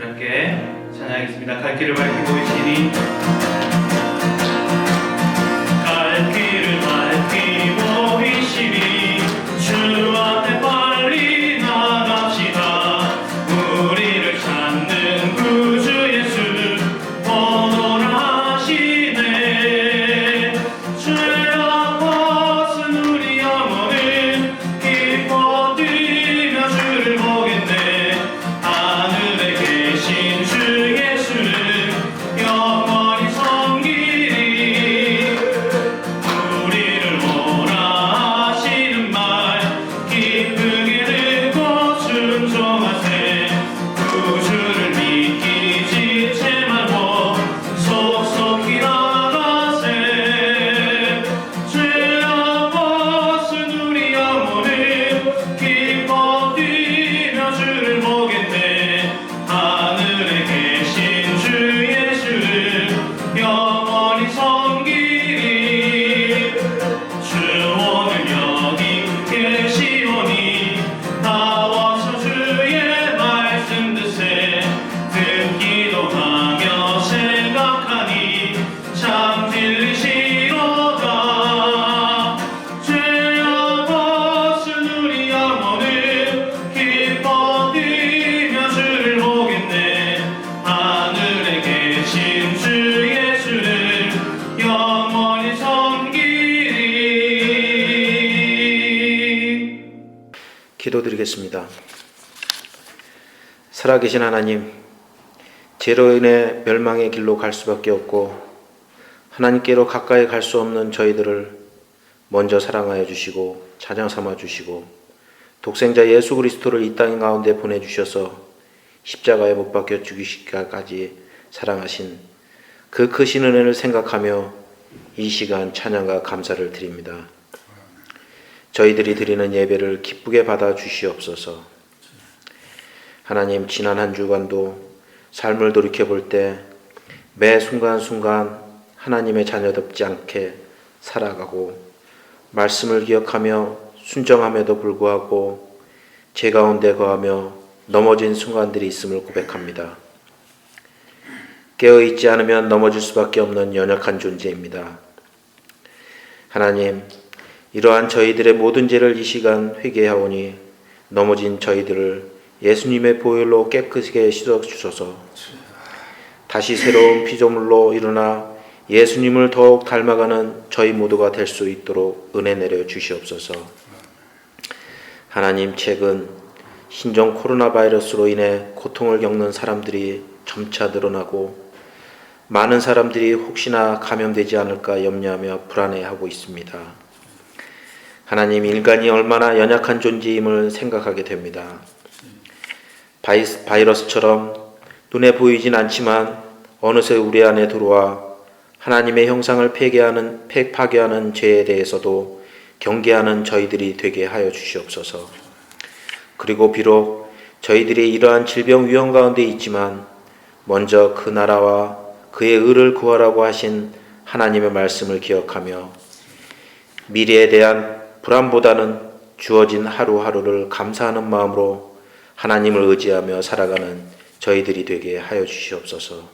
함께 찬양하겠습니다. 갈 길을 밝히 보이시니 갈 길을 밝히 보이시니 주 앞에 빨리 나갑시다. 우리를 찾는 구주 예수 번호를 하시네. 죄 아파서 우리 영혼은 기뻐 뛰며 주를 보겠네. 하늘에 계신 주 예수를 영원히 섬기리. 우리를 오라 하시는 말 기쁘게 듣고 순종하세. 구주를 믿기지 채 말고 속속히 나가세. 죄 아파쓴 우리 영혼은 기뻐 뛰며 주를 보겠네. 하늘에 계신 주 예수를 영원히 섬기리. 주 오늘 여기 계시오니 나와서 주의 말씀 듣세. 듣기도 하며 생각하니 참 진리시로다. 죄 아파쓴 우리 영혼은 기뻐 뛰며 주를 보겠네. 하늘에 계신 주 예수를 영원히 섬기리. 기도드리겠습니다. 살아계신 하나님, 죄로 인해 멸망의 길로 갈 수밖에 없고 하나님께로 가까이 갈 수 없는 저희들을 먼저 사랑하여 주시고 자녀 삼아 주시고 독생자 예수 그리스도를 이 땅 가운데 보내주셔서 십자가에 못 박혀 죽이시기까지 사랑하신 그 크신 은혜를 생각하며 이 시간 찬양과 감사를 드립니다. 저희들이 드리는 예배를 기쁘게 받아 주시옵소서. 하나님, 지난 한 주간도 삶을 돌이켜볼 때 매 순간순간 하나님의 자녀답지 않게 살아가고 말씀을 기억하며 순정함에도 불구하고 죄 가운데 거하며 넘어진 순간들이 있음을 고백합니다. 깨어있지 않으면 넘어질 수밖에 없는 연약한 존재입니다. 하나님, 이러한 저희들의 모든 죄를 이 시간 회개하오니 넘어진 저희들을 예수님의 보혈로 깨끗하게 씻어주셔서 다시 새로운 피조물로 일어나 예수님을 더욱 닮아가는 저희 모두가 될 수 있도록 은혜 내려 주시옵소서. 하나님, 최근 신종 코로나 바이러스로 인해 고통을 겪는 사람들이 점차 늘어나고 많은 사람들이 혹시나 감염되지 않을까 염려하며 불안해하고 있습니다. 하나님, 인간이 얼마나 연약한 존재임을 생각하게 됩니다. 바이러스처럼 눈에 보이진 않지만 어느새 우리 안에 들어와 하나님의 형상을 파괴하는 죄에 대해서도 경계하는 저희들이 되게 하여 주시옵소서. 그리고 비록 저희들이 이러한 질병 위험 가운데 있지만 먼저 그 나라와 그의 의를 구하라고 하신 하나님의 말씀을 기억하며 미래에 대한 불안보다는 주어진 하루하루를 감사하는 마음으로 하나님을 의지하며 살아가는 저희들이 되게 하여 주시옵소서.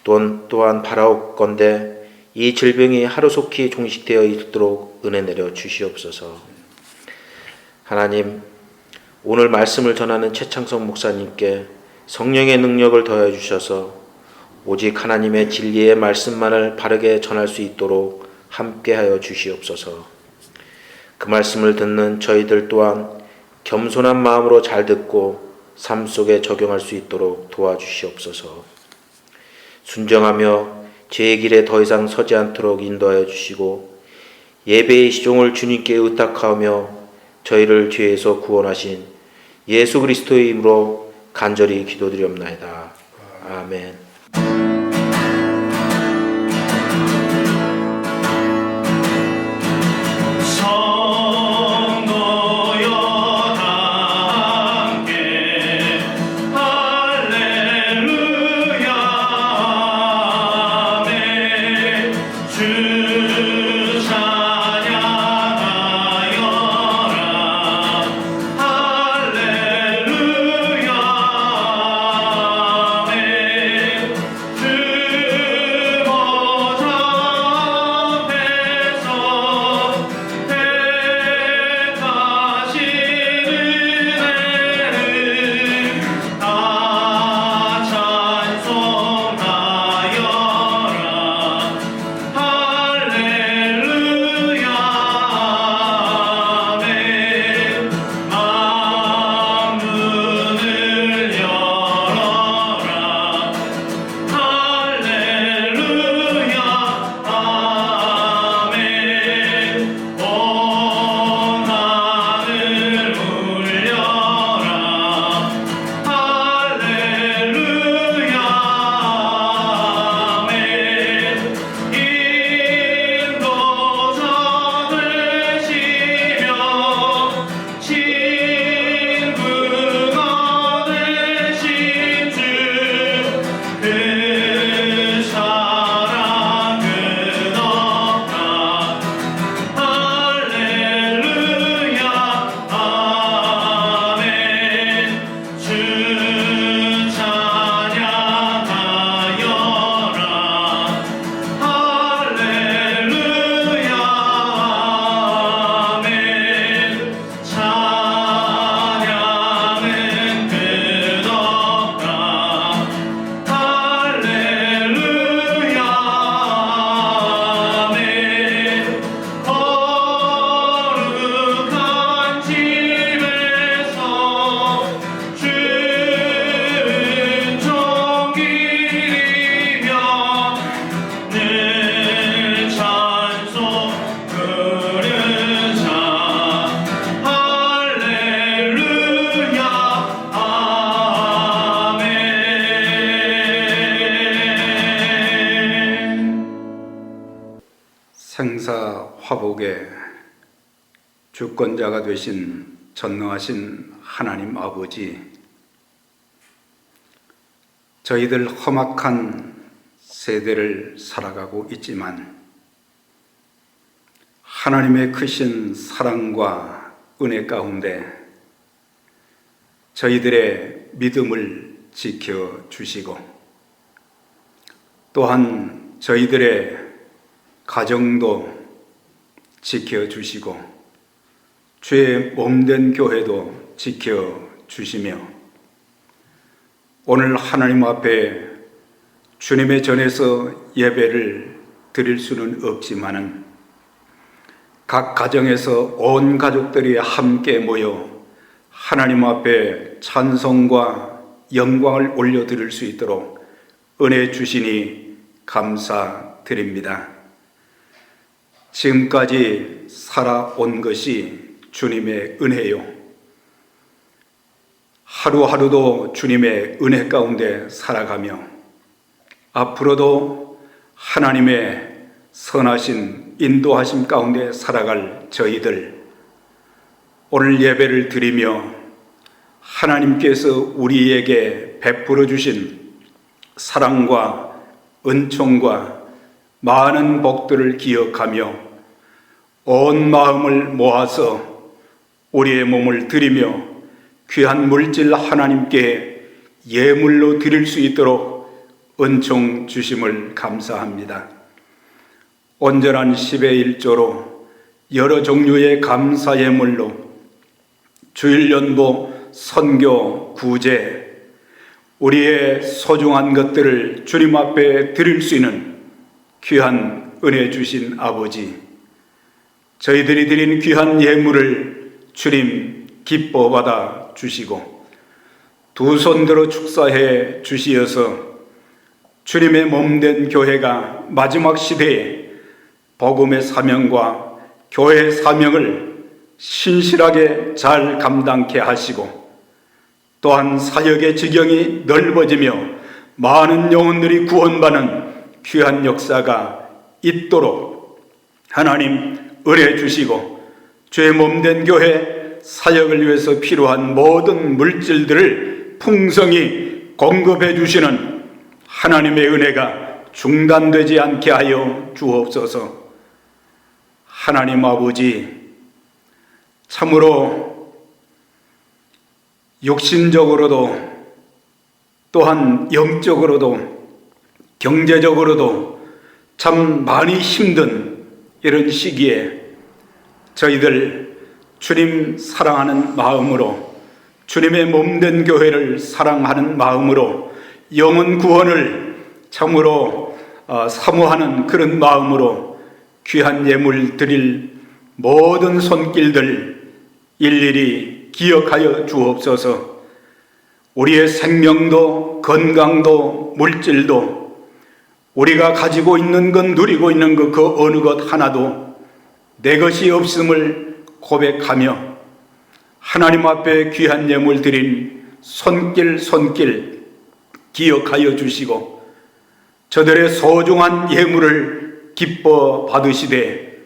또한 바라옵건대 이 질병이 하루속히 종식되어 있도록 은혜 내려 주시옵소서. 하나님, 오늘 말씀을 전하는 최창성 목사님께 성령의 능력을 더해 주셔서 오직 하나님의 진리의 말씀만을 바르게 전할 수 있도록 함께하여 주시옵소서. 그 말씀을 듣는 저희들 또한 겸손한 마음으로 잘 듣고 삶 속에 적용할 수 있도록 도와주시옵소서. 순정하며 죄의 길에 더 이상 서지 않도록 인도하여 주시고 예배의 시종을 주님께 의탁하며 저희를 죄에서 구원하신 예수 그리스도의 이름으로 간절히 기도드리옵나이다. 아멘. 할렐루야 화복의 주권자가 되신 전능하신 하나님 아버지, 저희들 험악한 세대를 살아가고 있지만 하나님의 크신 사랑과 은혜 가운데 저희들의 믿음을 지켜주시고 또한 저희들의 가정도 지켜주시고 주의 몸된 교회도 지켜주시며 오늘 하나님 앞에 주님의 전에서 예배를 드릴 수는 없지만은 각 가정에서 온 가족들이 함께 모여 하나님 앞에 찬송과 영광을 올려드릴 수 있도록 은혜 주시니 감사드립니다. 지금까지 살아온 것이 주님의 은혜요. 하루하루도 주님의 은혜 가운데 살아가며 앞으로도 하나님의 선하신 인도하심 가운데 살아갈 저희들, 오늘 예배를 드리며 하나님께서 우리에게 베풀어 주신 사랑과 은총과 많은 복들을 기억하며 온 마음을 모아서 우리의 몸을 드리며 귀한 물질 하나님께 예물로 드릴 수 있도록 은총 주심을 감사합니다. 온전한 10의 1조로 여러 종류의 감사 예물로 주일연보, 선교, 구제, 우리의 소중한 것들을 주님 앞에 드릴 수 있는 귀한 은혜 주신 아버지, 저희들이 드린 귀한 예물을 주님 기뻐 받아 주시고 두 손 들어 축사해 주시어서 주님의 몸된 교회가 마지막 시대에 복음의 사명과 교회의 사명을 신실하게 잘 감당케 하시고 또한 사역의 지경이 넓어지며 많은 영혼들이 구원받는 귀한 역사가 있도록 하나님 은혜 주시고 주의 몸된 교회 사역을 위해서 필요한 모든 물질들을 풍성히 공급해 주시는 하나님의 은혜가 중단되지 않게 하여 주옵소서. 하나님 아버지, 참으로 육신적으로도 또한 영적으로도 경제적으로도 참 많이 힘든 이런 시기에 저희들 주님 사랑하는 마음으로 주님의 몸된 교회를 사랑하는 마음으로 영혼 구원을 참으로 사모하는 그런 마음으로 귀한 예물 드릴 모든 손길들 일일이 기억하여 주옵소서. 우리의 생명도 건강도 물질도 우리가 가지고 있는 것 누리고 있는 것 그 어느 것 하나도 내 것이 없음을 고백하며 하나님 앞에 귀한 예물 드린 손길 기억하여 주시고 저들의 소중한 예물을 기뻐 받으시되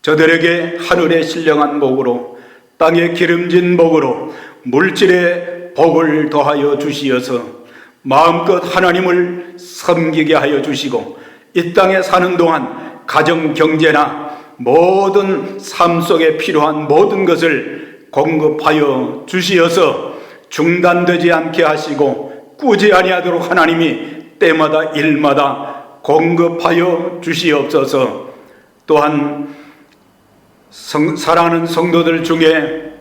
저들에게 하늘의 신령한 복으로 땅의 기름진 복으로 물질의 복을 더하여 주시어서 마음껏 하나님을 섬기게 하여 주시고 이 땅에 사는 동안 가정 경제나 모든 삶 속에 필요한 모든 것을 공급하여 주시어서 중단되지 않게 하시고 꾸지 아니하도록 하나님이 때마다 일마다 공급하여 주시옵소서. 또한 사랑하는 성도들 중에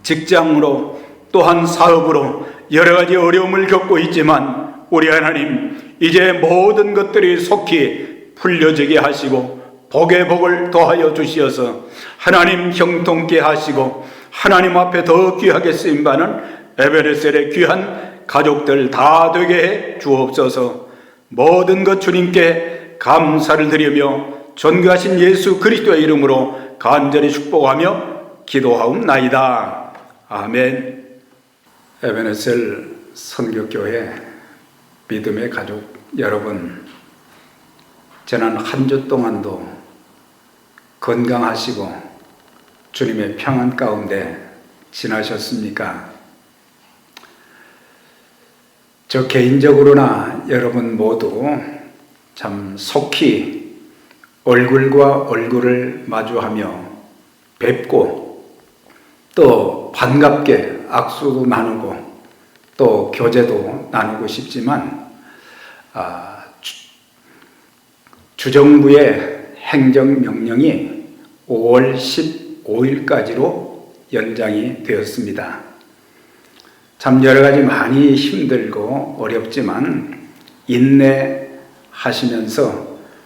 직장으로 또한 사업으로 여러 가지 어려움을 겪고 있지만 우리 하나님 이제 모든 것들이 속히 풀려지게 하시고 복의 복을 더하여 주시어서 하나님 형통케 하시고 하나님 앞에 더 귀하게 쓰임받는 에베레셀의 귀한 가족들 다 되게 해 주옵소서. 모든 것 주님께 감사를 드리며 존귀하신 예수 그리스도의 이름으로 간절히 축복하며 기도하옵나이다. 아멘. 에베네셀 선교교회 믿음의 가족 여러분, 지난 한 주 동안도 건강하시고 주님의 평안 가운데 지나셨습니까? 저 개인적으로나 여러분 모두 참 속히 얼굴과 얼굴을 마주하며 뵙고 또 반갑게 악수도 나누고 또 교제도 나누고 싶지만 주정부의 행정명령이 5월 15일까지로 연장이 되었습니다. 참 여러 가지 많이 힘들고 어렵지만 인내하시면서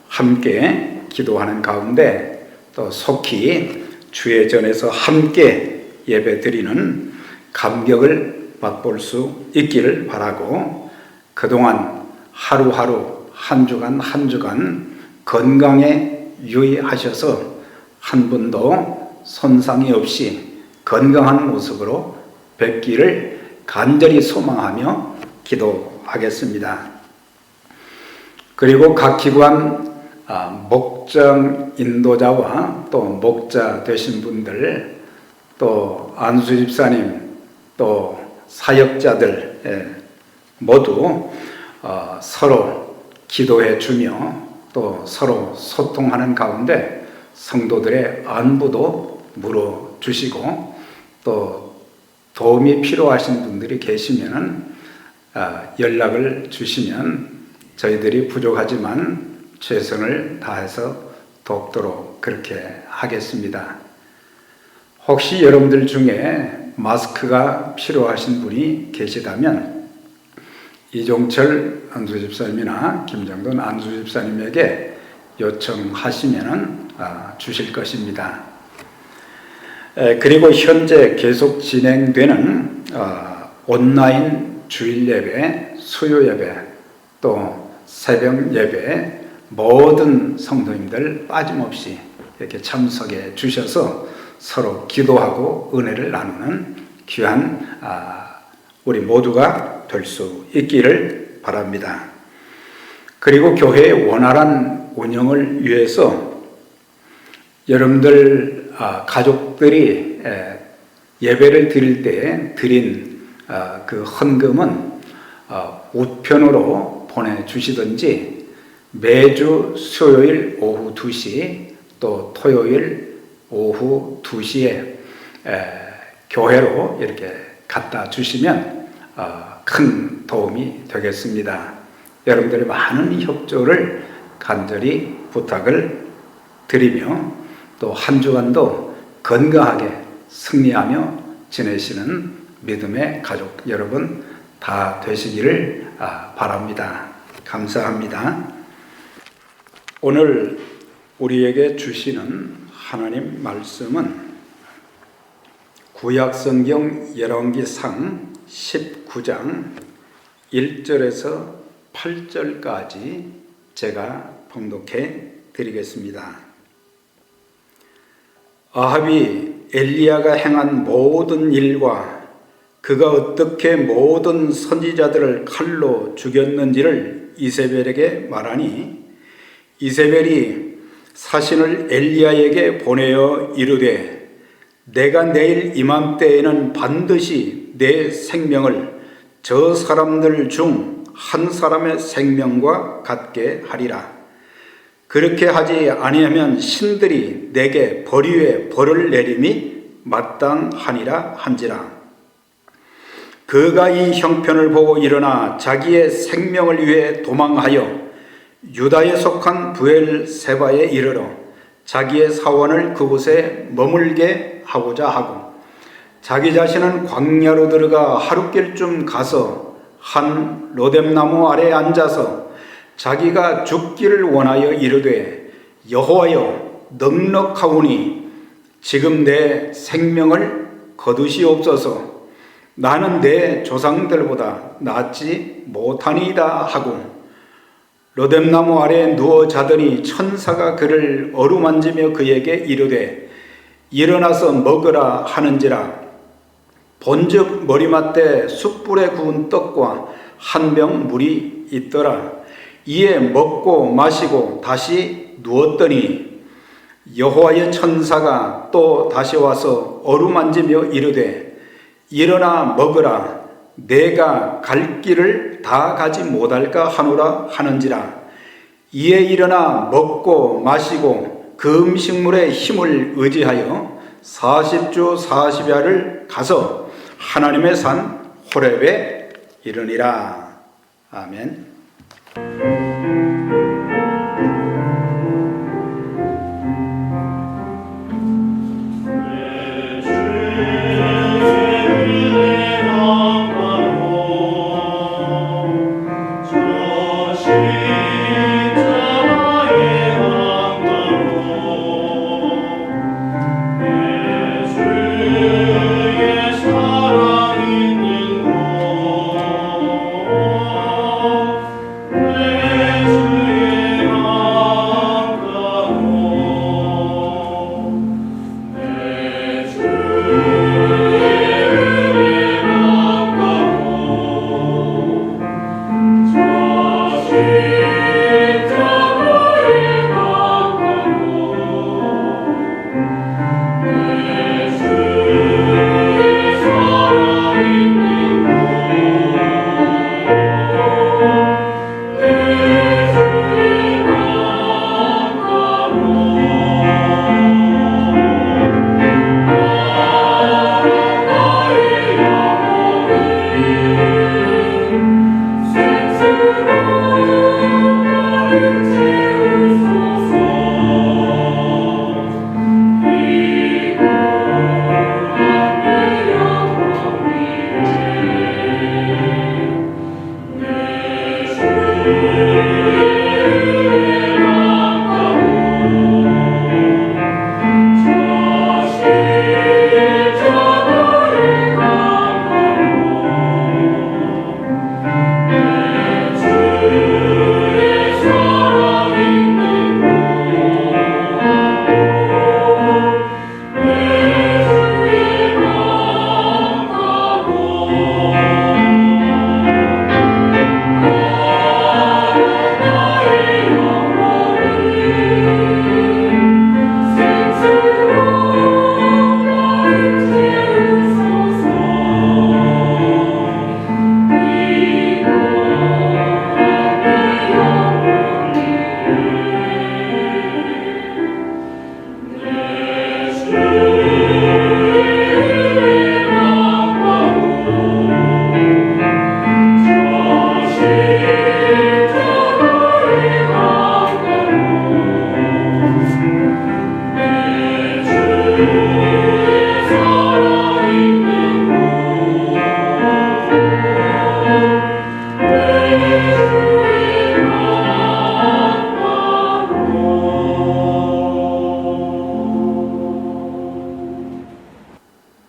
함께 기도하는 가운데 또 속히 주의 전에서 함께 예배드리는 감격을 맛볼 수 있기를 바라고 그동안 하루하루 한 주간 한 주간 건강에 유의하셔서 한 분도 손상이 없이 건강한 모습으로 뵙기를 간절히 소망하며 기도하겠습니다. 그리고 각 기관 목장 인도자와 또 목자 되신 분들 또 안수 집사님 또 사역자들 모두 서로 기도해 주며 또 서로 소통하는 가운데 성도들의 안부도 물어주시고 또 도움이 필요하신 분들이 계시면 연락을 주시면 저희들이 부족하지만 최선을 다해서 돕도록 그렇게 하겠습니다. 혹시 여러분들 중에 마스크가 필요하신 분이 계시다면 이종철 안수집사님이나 김정돈 안수집사님에게 요청하시면 주실 것입니다. 그리고 현재 계속 진행되는 온라인 주일 예배, 수요 예배, 또 새벽 예배 모든 성도님들 빠짐없이 이렇게 참석해 주셔서 서로 기도하고 은혜를 나누는 귀한 우리 모두가 될 수 있기를 바랍니다. 그리고 교회의 원활한 운영을 위해서 여러분들 가족들이 예배를 드릴 때 드린 그 헌금은 우편으로 보내주시든지 매주 수요일 오후 2시 또 토요일 오후 2시에 교회로 이렇게 갖다 주시면 큰 도움이 되겠습니다. 여러분들의 많은 협조를 간절히 부탁을 드리며 또 한 주간도 건강하게 승리하며 지내시는 믿음의 가족 여러분 다 되시기를 바랍니다. 감사합니다. 오늘 우리에게 주시는 하나님 말씀은 구약성경 열왕기상 19장 1절에서 8절까지 제가 봉독해 드리겠습니다. 아합이 엘리야가 행한 모든 일과 그가 어떻게 모든 선지자들을 칼로 죽였는지를 이세벨에게 말하니 이세벨이 사신을 엘리야에게 보내어 이르되 내가 내일 이맘때에는 반드시 내 생명을 저 사람들 중 한 사람의 생명과 같게 하리라. 그렇게 하지 아니하면 신들이 내게 벌 위에 벌을 내림이 마땅하니라 한지라. 그가 이 형편을 보고 일어나 자기의 생명을 위해 도망하여 유다에 속한 부엘세바에 이르러 자기의 사원을 그곳에 머물게 하고자 하고 자기 자신은 광야로 들어가 하룻길쯤 가서 한 로뎀나무 아래에 앉아서 자기가 죽기를 원하여 이르되 여호와여 넉넉하오니 지금 내 생명을 거두시옵소서. 나는 내 조상들보다 낫지 못하니이다 하고 로뎀나무 아래에 누워 자더니 천사가 그를 어루만지며 그에게 이르되 일어나서 먹으라 하는지라. 본즉 머리맡에 숯불에 구운 떡과 한 병 물이 있더라. 이에 먹고 마시고 다시 누웠더니 여호와의 천사가 또 다시 와서 어루만지며 이르되 일어나 먹으라 내가 갈 길을 다 가지 못할까 하노라 하는지라. 이에 일어나 먹고 마시고 그 음식물의 힘을 의지하여 40주 40야를 가서 하나님의 산 호렙에 이르니라. 아멘.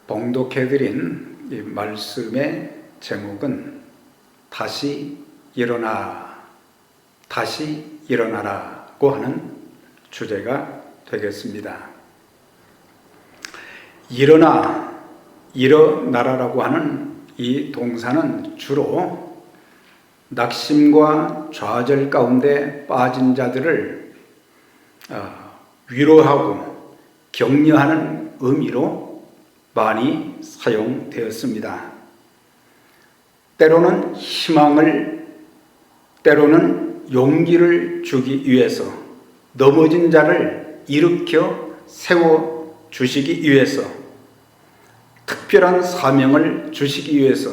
봉독해드린 이 말씀의 제목은 다시 일어나, 다시 일어나라고 하는 주제가 되겠습니다. 일어나, 일어나라라고 하는 이 동사는 주로 낙심과 좌절 가운데 빠진 자들을 위로하고 격려하는 의미로 많이 사용되었습니다. 때로는 희망을, 때로는 용기를 주기 위해서, 넘어진 자를 일으켜 세워주시기 위해서, 특별한 사명을 주시기 위해서,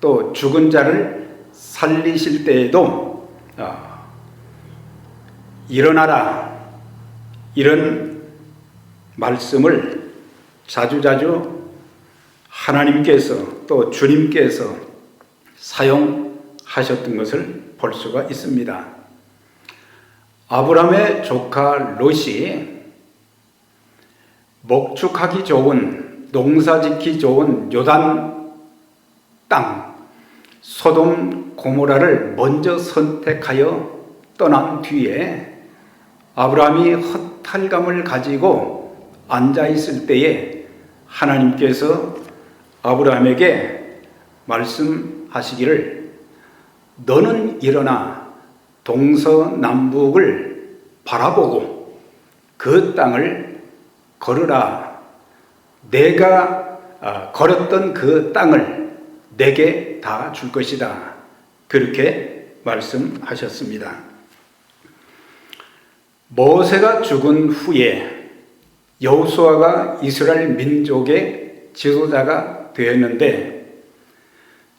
또 죽은 자를 살리실 때에도 일어나라, 이런 말씀을 자주자주 하나님께서 또 주님께서 사용하셨던 것을 볼 수가 있습니다. 아브라함의 조카 롯이 목축하기 좋은, 농사짓기 좋은 요단 땅 소돔 고모라를 먼저 선택하여 떠난 뒤에 아브라함이 허탈감을 가지고 앉아있을 때에 하나님께서 아브라함에게 말씀하시기를 너는 일어나 동서남북을 바라보고 그 땅을 걸으라. 내가 걸었던 그 땅을 내게 다 줄 것이다. 그렇게 말씀하셨습니다. 모세가 죽은 후에 여호수아가 이스라엘 민족의 지도자가 되었는데,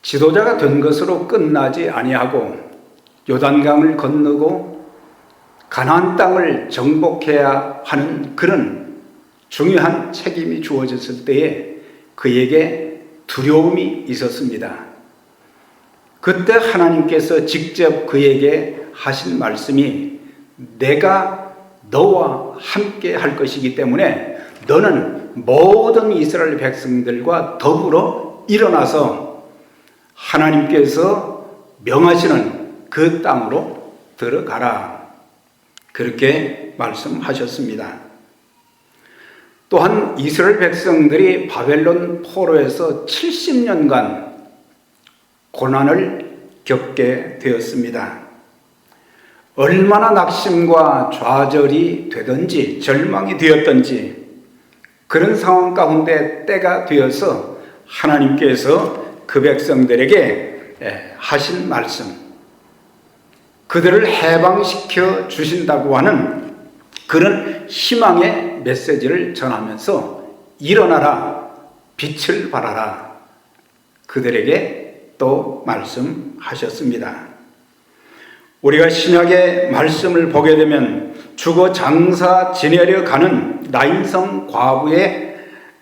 지도자가 된 것으로 끝나지 아니하고 요단강을 건너고 가나안 땅을 정복해야 하는 그런 중요한 책임이 주어졌을 때에 그에게 두려움이 있었습니다. 그때 하나님께서 직접 그에게 하신 말씀이 내가 너와 함께 할 것이기 때문에 너는 모든 이스라엘 백성들과 더불어 일어나서 하나님께서 명하시는 그 땅으로 들어가라. 그렇게 말씀하셨습니다. 또한 이스라엘 백성들이 바벨론 포로에서 70년간 고난을 겪게 되었습니다. 얼마나 낙심과 좌절이 되든지 절망이 되었든지 그런 상황 가운데 때가 되어서 하나님께서 그 백성들에게 하신 말씀, 그들을 해방시켜 주신다고 하는 그런 희망의 메시지를 전하면서 일어나라, 빛을 발하라, 그들에게 또 말씀하셨습니다. 우리가 신약의 말씀을 보게 되면 죽어 장사 지내려 가는 나인성 과부의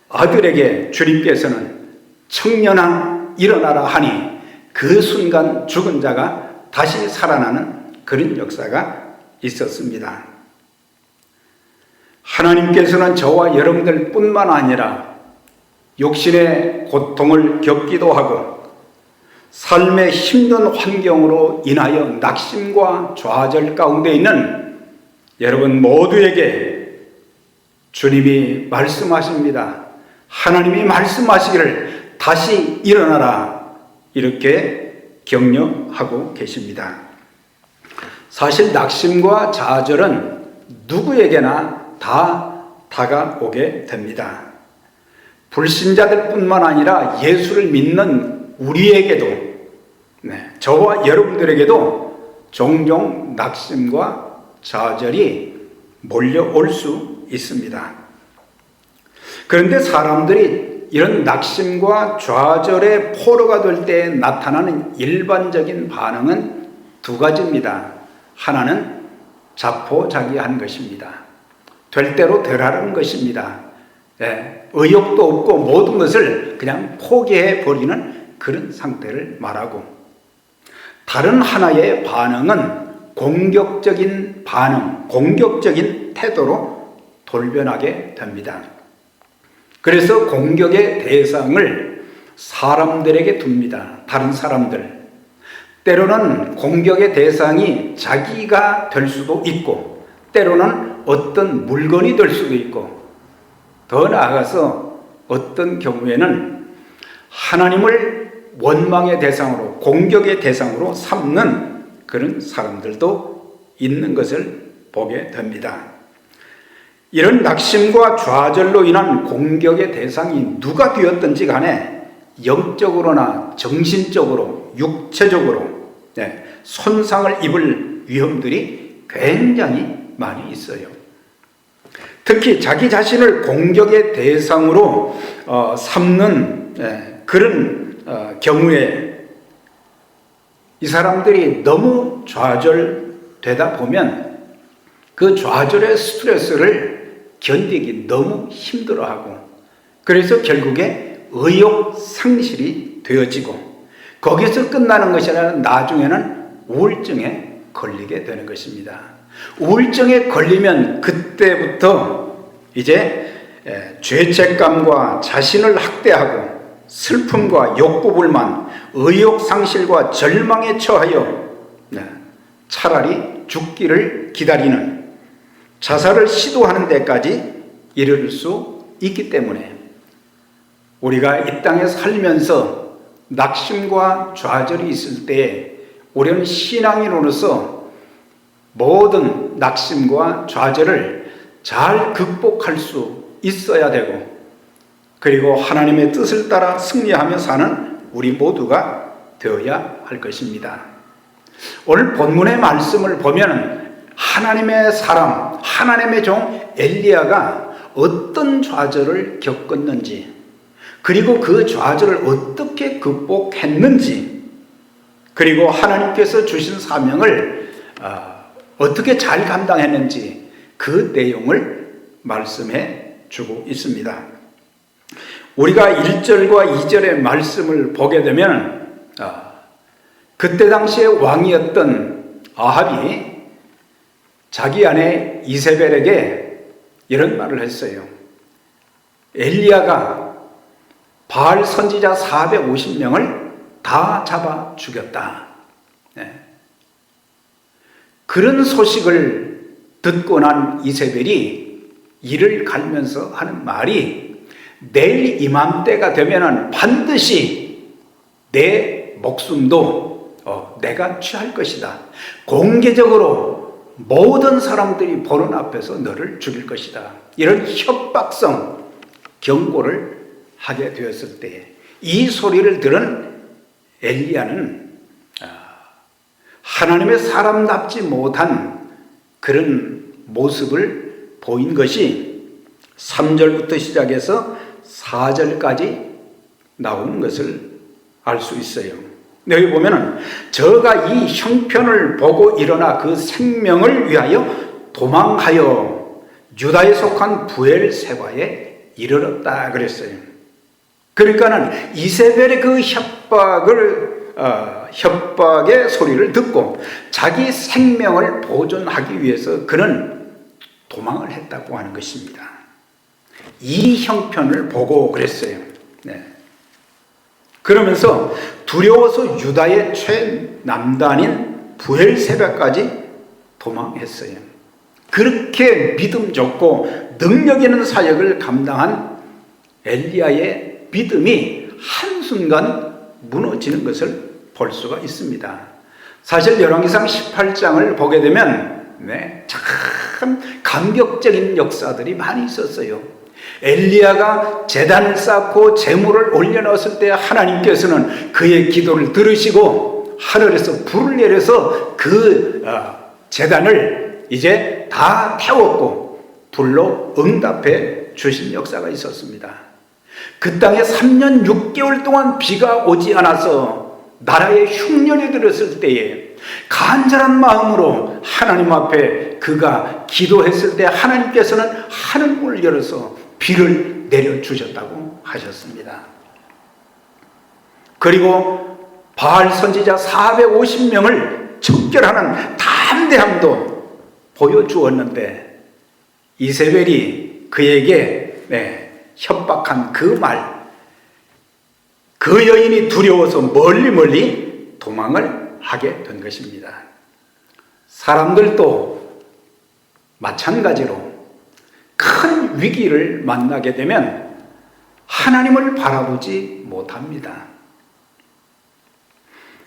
아들에게 주님께서는 청년아 일어나라 하니 그 순간 죽은 자가 다시 살아나는 그런 역사가 있었습니다. 하나님께서는 저와 여러분들 뿐만 아니라 육신의 고통을 겪기도 하고 삶의 힘든 환경으로 인하여 낙심과 좌절 가운데 있는 여러분 모두에게 주님이 말씀하십니다. 하나님이 말씀하시기를 다시 일어나라, 이렇게 격려하고 계십니다. 사실 낙심과 좌절은 누구에게나 다 다가오게 됩니다. 불신자들 뿐만 아니라 예수를 믿는 우리에게도, 저와 여러분들에게도 종종 낙심과 좌절이 몰려올 수 있습니다. 그런데 사람들이 이런 낙심과 좌절의 포로가 될 때 나타나는 일반적인 반응은 두 가지입니다. 하나는 자포자기한 것입니다. 될 대로 되라는 것입니다. 의욕도 없고 모든 것을 그냥 포기해 버리는 그런 상태를 말하고, 다른 하나의 반응은 공격적인 반응, 공격적인 태도로 돌변하게 됩니다. 그래서 공격의 대상을 사람들에게 둡니다. 다른 사람들. 때로는 공격의 대상이 자기가 될 수도 있고, 때로는 어떤 물건이 될 수도 있고, 더 나아가서 어떤 경우에는 하나님을 원망의 대상으로, 공격의 대상으로 삼는 그런 사람들도 있는 것을 보게 됩니다. 이런 낙심과 좌절로 인한 공격의 대상이 누가 되었든지 간에 영적으로나 정신적으로, 육체적으로 손상을 입을 위험들이 굉장히 많이 있어요. 특히 자기 자신을 공격의 대상으로 삼는 그런 경우에 이 사람들이 너무 좌절되다 보면 그 좌절의 스트레스를 견디기 너무 힘들어하고, 그래서 결국에 의욕 상실이 되어지고, 거기서 끝나는 것이 아니라 나중에는 우울증에 걸리게 되는 것입니다. 우울증에 걸리면 그때부터 이제 죄책감과 자신을 학대하고 슬픔과 욕구불만, 의욕상실과 절망에 처하여 차라리 죽기를 기다리는, 자살을 시도하는 데까지 이를 수 있기 때문에 우리가 이 땅에 살면서 낙심과 좌절이 있을 때 우리는 신앙인으로서 모든 낙심과 좌절을 잘 극복할 수 있어야 되고, 그리고 하나님의 뜻을 따라 승리하며 사는 우리 모두가 되어야 할 것입니다. 오늘 본문의 말씀을 보면 하나님의 사람, 하나님의 종 엘리야가 어떤 좌절을 겪었는지, 그리고 그 좌절을 어떻게 극복했는지, 그리고 하나님께서 주신 사명을 어떻게 잘 감당했는지 그 내용을 말씀해 주고 있습니다. 우리가 1절과 2절의 말씀을 보게 되면 그때 당시에 왕이었던 아합이 자기 아내 이세벨에게 이런 말을 했어요. 엘리야가 바알 선지자 450명을 다 잡아 죽였다. 그런 소식을 듣고 난 이세벨이 이를 갈면서 하는 말이, 내일 이맘때가 되면은 반드시 내 목숨도 내가 취할 것이다. 공개적으로 모든 사람들이 보는 앞에서 너를 죽일 것이다. 이런 협박성 경고를 하게 되었을 때 이 소리를 들은 엘리야는 하나님의 사람답지 못한 그런 모습을 보인 것이 3절부터 시작해서 4절까지 나오는 것을 알 수 있어요. 여기 보면은 저가 이 형편을 보고 일어나 그 생명을 위하여 도망하여 유다에 속한 부엘세바에 이르렀다 그랬어요. 그러니까는 이세벨의 그 협박의 소리를 듣고 자기 생명을 보존하기 위해서 그는 도망을 했다고 하는 것입니다. 이 형편을 보고 그랬어요. 그러면서 두려워서 유다의 최남단인 부엘세바까지 도망했어요. 그렇게 믿음 좋고 능력 있는 사역을 감당한 엘리야의 믿음이 한순간 무너지는 것을 볼 수가 있습니다. 사실 열왕기상 18장을 보게 되면 참 감격적인 역사들이 많이 있었어요. 엘리야가 제단을 쌓고 제물을 올려놓았을 때 하나님께서는 그의 기도를 들으시고 하늘에서 불을 내려서 그 제단을 이제 다 태웠고 불로 응답해 주신 역사가 있었습니다. 그 땅에 3년 6개월 동안 비가 오지 않아서 나라에 흉년이 들었을 때에 간절한 마음으로 하나님 앞에 그가 기도했을 때 하나님께서는 하늘문을 열어서 비를 내려주셨다고 하셨습니다. 그리고 바알 선지자 450명을 척결하는 담대함도 보여주었는데 이세벨이 그에게 협박한 그 말, 그 여인이 두려워서 멀리 도망을 하게 된 것입니다. 사람들도 마찬가지로 큰 위기를 만나게 되면 하나님을 바라보지 못합니다.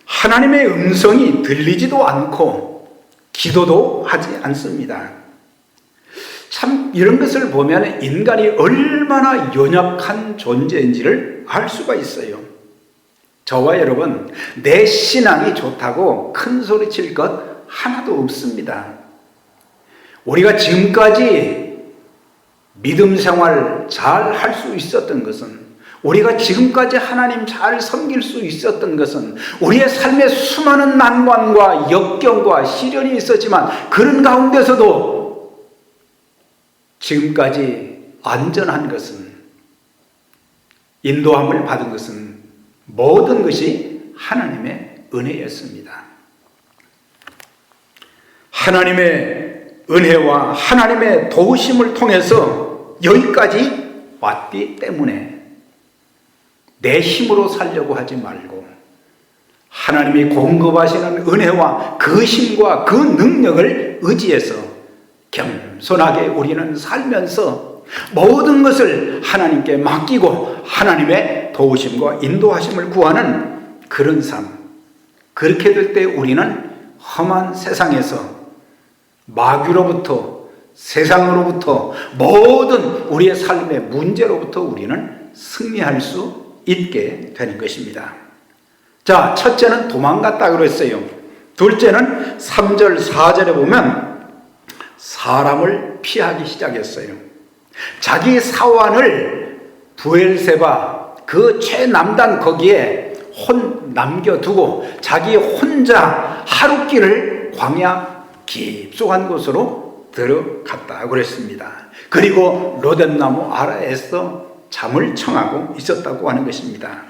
하나님의 음성이 들리지도 않고 기도도 하지 않습니다. 참 이런 것을 보면 인간이 얼마나 연약한 존재인지를 알 수가 있어요. 저와 여러분, 내 신앙이 좋다고 큰 소리 칠 것 하나도 없습니다. 우리가 지금까지 믿음 생활 잘 할 수 있었던 것은, 우리가 지금까지 하나님 잘 섬길 수 있었던 것은 우리의 삶에 수많은 난관과 역경과 시련이 있었지만 그런 가운데서도 지금까지 안전한 것은, 인도함을 받은 것은 모든 것이 하나님의 은혜였습니다. 하나님의 은혜와 하나님의 도우심을 통해서 여기까지 왔기 때문에 내 힘으로 살려고 하지 말고 하나님이 공급하시는 은혜와 그 힘과 그 능력을 의지해서 겸손하게 우리는 살면서 모든 것을 하나님께 맡기고 하나님의 도우심과 인도하심을 구하는 그런 삶. 그렇게 될 때 우리는 험한 세상에서 마귀로부터 세상으로부터 모든 우리의 삶의 문제로부터 우리는 승리할 수 있게 되는 것입니다. 자, 첫째는 도망갔다 그랬어요. 둘째는 3절 4절에 보면 사람을 피하기 시작했어요. 자기 사환을 부엘세바 그 최남단 거기에 남겨두고 자기 혼자 하룻길을 광야 깊숙한 곳으로 들어갔다 그랬습니다. 그리고 로뎀나무 아래에서 잠을 청하고 있었다고 하는 것입니다.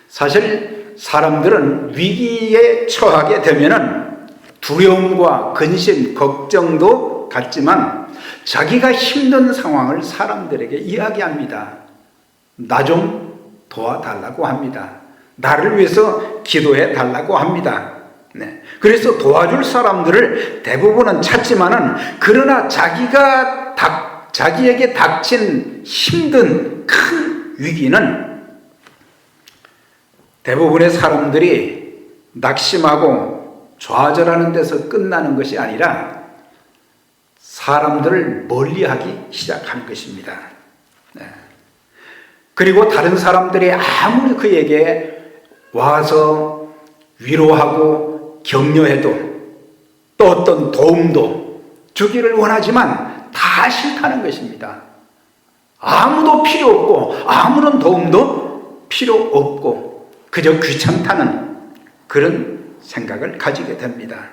사실 사람들은 위기에 처하게 되면은 두려움과 근심, 걱정도 갖지만 자기가 힘든 상황을 사람들에게 이야기합니다. 나 좀 도와달라고 합니다. 나를 위해서 기도해 달라고 합니다. 네. 그래서 도와줄 사람들을 대부분은 찾지만은 그러나 자기에게 닥친 힘든 큰 위기는 대부분의 사람들이 낙심하고 좌절하는 데서 끝나는 것이 아니라 사람들을 멀리하기 시작하는 것입니다. 네. 그리고 다른 사람들이 아무리 그에게 와서 위로하고 격려해도 또 어떤 도움도 주기를 원하지만 다 싫다는 것입니다. 아무도 필요 없고 아무런 도움도 필요 없고 그저 귀찮다는 그런 생각을 가지게 됩니다.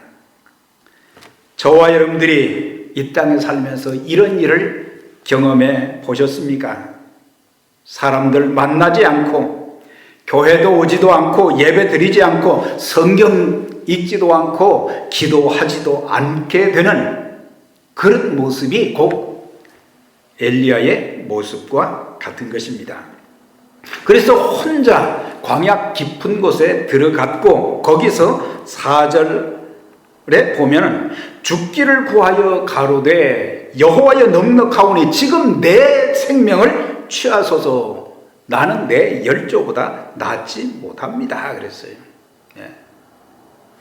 저와 여러분들이 이 땅에 살면서 이런 일을 경험해 보셨습니까? 사람들 만나지 않고 교회도 오지도 않고 예배 드리지 않고 성경 읽지도 않고 기도하지도 않게 되는 그런 모습이 곧 엘리야의 모습과 같은 것입니다. 그래서 혼자 광야 깊은 곳에 들어갔고 거기서 4절에 보면은 죽기를 구하여 가로되 여호와여 넉넉하오니 지금 내 생명을 취하소서 나는 내 열조보다 낫지 못합니다 그랬어요. 예.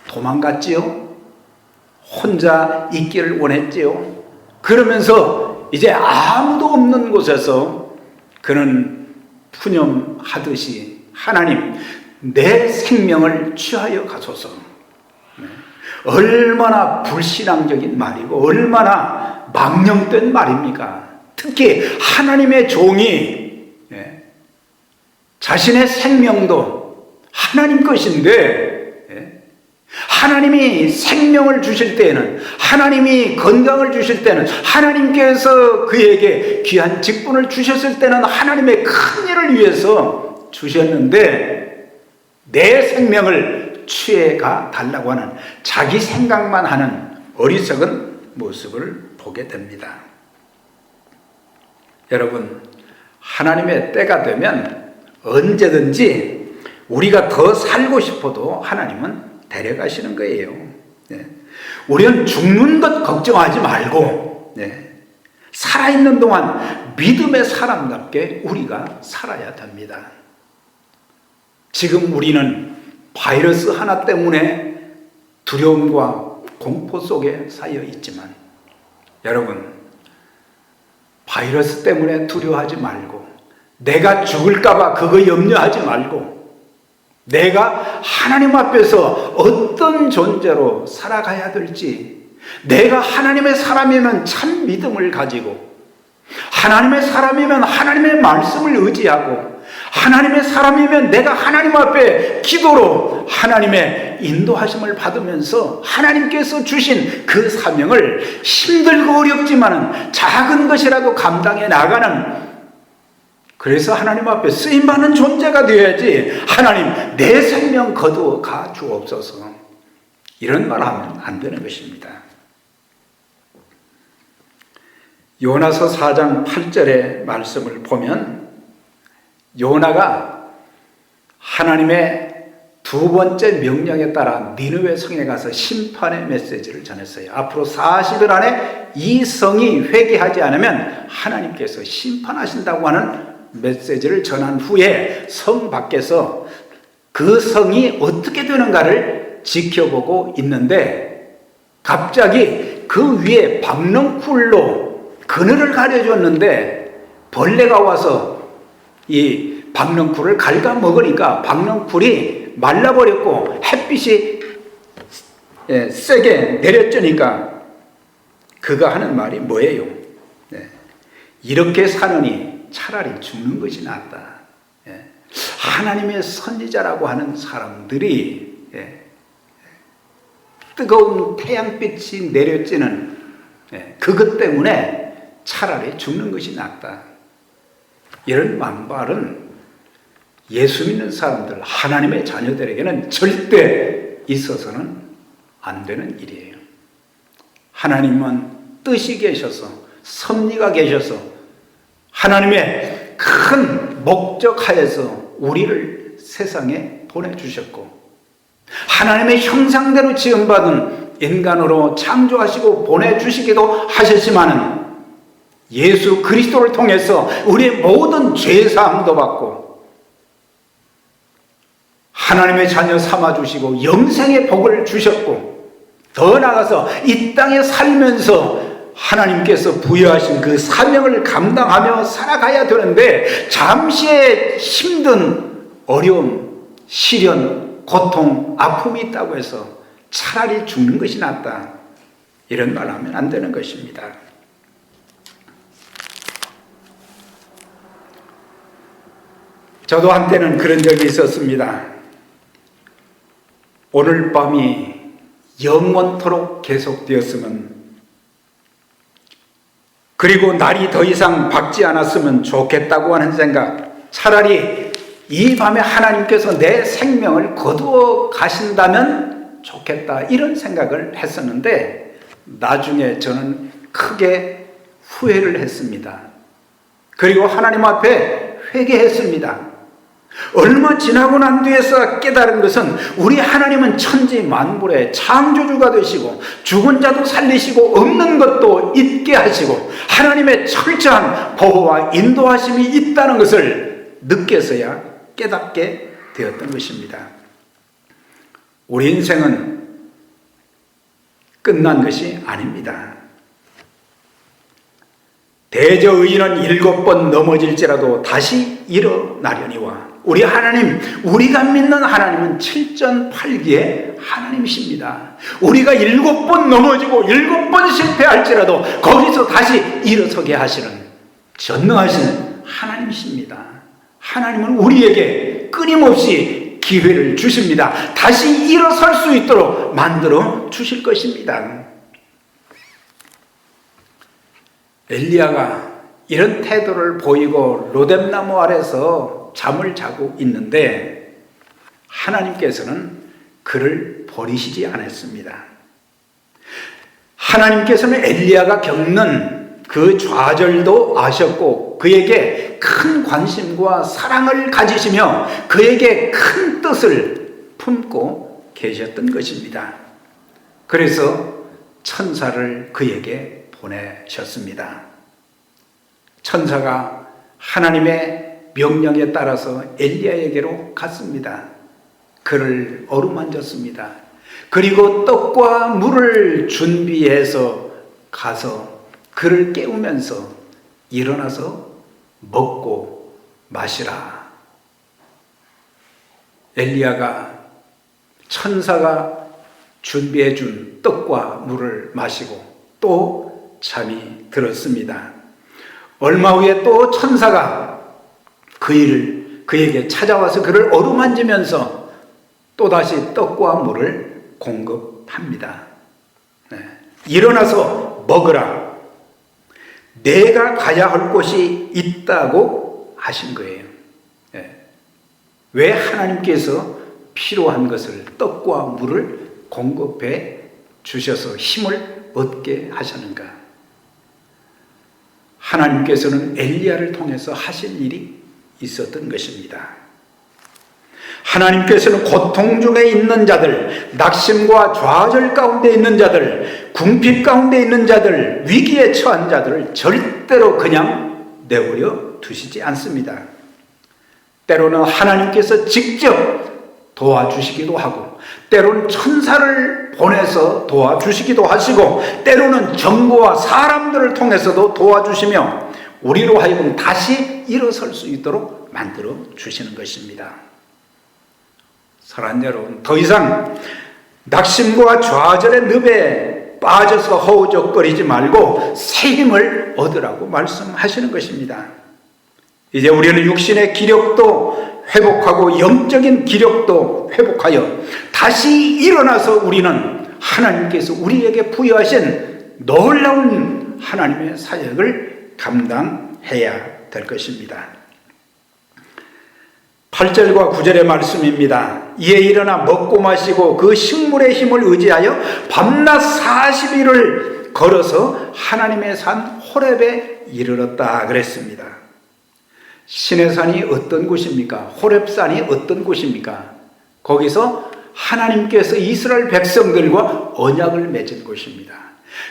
도망갔지요. 혼자 있기를 원했지요. 그러면서 이제 아무도 없는 곳에서 그는 푸념하듯이 하나님 내 생명을 취하여 가소서. 네. 얼마나 불신앙적인 말이고 얼마나 망령된 말입니까? 특히 하나님의 종이 자신의 생명도 하나님 것인데 하나님이 생명을 주실 때에는 하나님이 건강을 주실 때는 하나님께서 그에게 귀한 직분을 주셨을 때는 하나님의 큰 일을 위해서 주셨는데 내 생명을 취해가 달라고 하는 자기 생각만 하는 어리석은 모습을 보게 됩니다. 여러분, 하나님의 때가 되면 언제든지 우리가 더 살고 싶어도 하나님은 데려가시는 거예요. 네. 우리는 죽는 것 걱정하지 말고 살아있는 동안 믿음의 사람답게 우리가 살아야 됩니다. 지금 우리는 바이러스 하나 때문에 두려움과 공포 속에 쌓여 있지만 여러분, 바이러스 때문에 두려워하지 말고 내가 죽을까봐 그거 염려하지 말고 내가 하나님 앞에서 어떤 존재로 살아가야 될지 내가 하나님의 사람이면 참 믿음을 가지고 하나님의 사람이면 하나님의 말씀을 의지하고 하나님의 사람이면 내가 하나님 앞에 기도로 하나님의 인도하심을 받으면서 하나님께서 주신 그 사명을 힘들고 어렵지만은 작은 것이라도 감당해 나가는 그래서 하나님 앞에 쓰임받는 존재가 되어야지 하나님 내 생명 거두어 가 주옵소서 이런 말 하면 안 되는 것입니다. 요나서 4장 8절의 말씀을 보면 요나가 하나님의 두 번째 명령에 따라 니느웨 성에 가서 심판의 메시지를 전했어요. 앞으로 40일 안에 이 성이 회개하지 않으면 하나님께서 심판하신다고 하는 메시지를 전한 후에 성 밖에서 그 성이 어떻게 되는가를 지켜보고 있는데 갑자기 그 위에 박넝쿨로 그늘을 가려줬는데 벌레가 와서 이 박넝쿨을 갉아먹으니까 박넝쿨이 말라버렸고 햇빛이 세게 내려쬐니까 그가 하는 말이 뭐예요? 이렇게 사느니 차라리 죽는 것이 낫다. 하나님의 선지자라고 하는 사람들이 뜨거운 태양빛이 내려쬐는 그것 때문에 차라리 죽는 것이 낫다. 이런 말은 예수 믿는 사람들, 하나님의 자녀들에게는 절대 있어서는 안 되는 일이에요. 하나님은 뜻이 계셔서, 섭리가 계셔서, 하나님의 큰 목적 하에서 우리를 세상에 보내주셨고, 하나님의 형상대로 지음받은 인간으로 창조하시고 보내주시기도 하셨지만은 예수 그리스도를 통해서 우리의 모든 죄사함도 받고 하나님의 자녀 삼아주시고 영생의 복을 주셨고, 더 나아가서 이 땅에 살면서 하나님께서 부여하신 그 사명을 감당하며 살아가야 되는데 잠시의 힘든 어려움, 시련, 고통, 아픔이 있다고 해서 차라리 죽는 것이 낫다, 이런 말 하면 안 되는 것입니다. 저도 한때는 그런 적이 있었습니다. 오늘 밤이 영원토록 계속되었으면, 그리고 날이 더 이상 밝지 않았으면 좋겠다고 하는 생각, 차라리 이 밤에 하나님께서 내 생명을 거두어 가신다면 좋겠다, 이런 생각을 했었는데 나중에 저는 크게 후회를 했습니다. 그리고 하나님 앞에 회개했습니다. 얼마 지나고 난 뒤에서 깨달은 것은 우리 하나님은 천지 만물의 창조주가 되시고 죽은 자도 살리시고 없는 것도 있게 하시고 하나님의 철저한 보호와 인도하심이 있다는 것을 늦게서야 깨닫게 되었던 것입니다. 우리 인생은 끝난 것이 아닙니다. 대저의인은 7번 넘어질지라도 다시 일어나려니와, 우리 하나님, 우리가 믿는 하나님은 7전8기의 하나님이십니다. 우리가 7번 넘어지고 7번 실패할지라도 거기서 다시 일어서게 하시는 전능하신 하나님이십니다. 하나님은 우리에게 끊임없이 기회를 주십니다. 다시 일어설 수 있도록 만들어 주실 것입니다. 엘리야가 이런 태도를 보이고 로뎀나무 아래서 잠을 자고 있는데 하나님께서는 그를 버리시지 않았습니다. 하나님께서는 엘리야가 겪는 그 좌절도 아셨고 그에게 큰 관심과 사랑을 가지시며 그에게 큰 뜻을 품고 계셨던 것입니다. 그래서 천사를 그에게 보내셨습니다. 천사가 하나님의 명령에 따라서 엘리야에게로 갔습니다. 그를 어루만졌습니다. 그리고 떡과 물을 준비해서 가서 그를 깨우면서 일어나서 먹고 마시라. 엘리야가 천사가 준비해 준 떡과 물을 마시고 또 잠이 들었습니다. 얼마 후에 또 천사가 그에게 찾아와서 그를 어루만지면서 또다시 떡과 물을 공급합니다. 일어나서 먹으라. 내가 가야 할 곳이 있다고 하신 거예요. 왜 하나님께서 필요한 것을 떡과 물을 공급해 주셔서 힘을 얻게 하셨는가? 하나님께서는 엘리야를 통해서 하실 일이 있었던 것입니다. 하나님께서는 고통 중에 있는 자들, 낙심과 좌절 가운데 있는 자들, 궁핍 가운데 있는 자들, 위기에 처한 자들을 절대로 그냥 내버려 두시지 않습니다. 때로는 하나님께서 직접 도와주시기도 하고, 때로는 천사를 보내서 도와주시기도 하시고, 때로는 정부와 사람들을 통해서도 도와주시며 우리로 하여금 다시 일어설 수 있도록 만들어 주시는 것입니다. 사랑하는 여러분, 더 이상 낙심과 좌절의 늪에 빠져서 허우적거리지 말고 새 힘을 얻으라고 말씀하시는 것입니다. 이제 우리는 육신의 기력도 회복하고 영적인 기력도 회복하여 다시 일어나서 우리는 하나님께서 우리에게 부여하신 놀라운 하나님의 사역을 감당해야 될 것입니다. 8절과 9절의 말씀입니다. 이에 일어나 먹고 마시고 그 식물의 힘을 의지하여 밤낮 40일을 걸어서 하나님의 산 호렙에 이르렀다 그랬습니다. 시내산이 어떤 곳입니까? 호렙산이 어떤 곳입니까? 거기서 하나님께서 이스라엘 백성들과 언약을 맺은 곳입니다.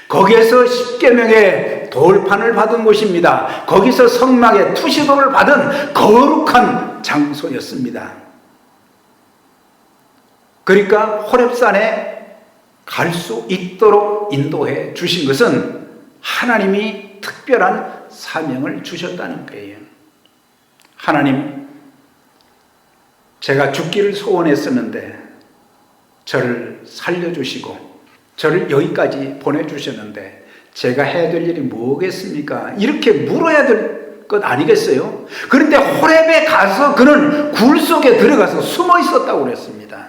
거기에서 십계명의 돌판을 받은 곳입니다. 거기서 성막의 투시도를 받은 거룩한 장소였습니다. 그러니까 호렙산에 갈 수 있도록 인도해 주신 것은 하나님이 특별한 사명을 주셨다는 거예요. 하나님, 제가 죽기를 소원했었는데 저를 살려주시고 저를 여기까지 보내주셨는데 제가 해야 될 일이 뭐겠습니까? 이렇게 물어야 될 것 아니겠어요? 그런데 호렙에 가서 그는 굴 속에 들어가서 숨어 있었다고 그랬습니다.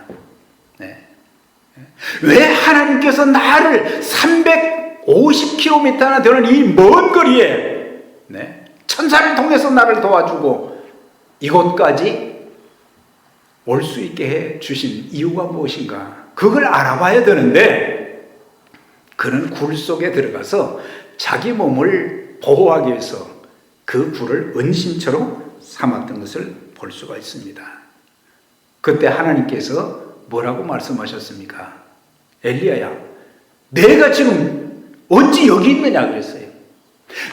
네. 왜 하나님께서 나를 350km나 되는 이 먼 거리에 천사를 통해서 나를 도와주고 이곳까지 올 수 있게 해 주신 이유가 무엇인가? 그걸 알아봐야 되는데 그는 굴 속에 들어가서 자기 몸을 보호하기 위해서 그 굴을 은신처로 삼았던 것을 볼 수가 있습니다. 그때 하나님께서 뭐라고 말씀하셨습니까? 엘리야야, 내가 지금 어찌 여기 있느냐 그랬어요.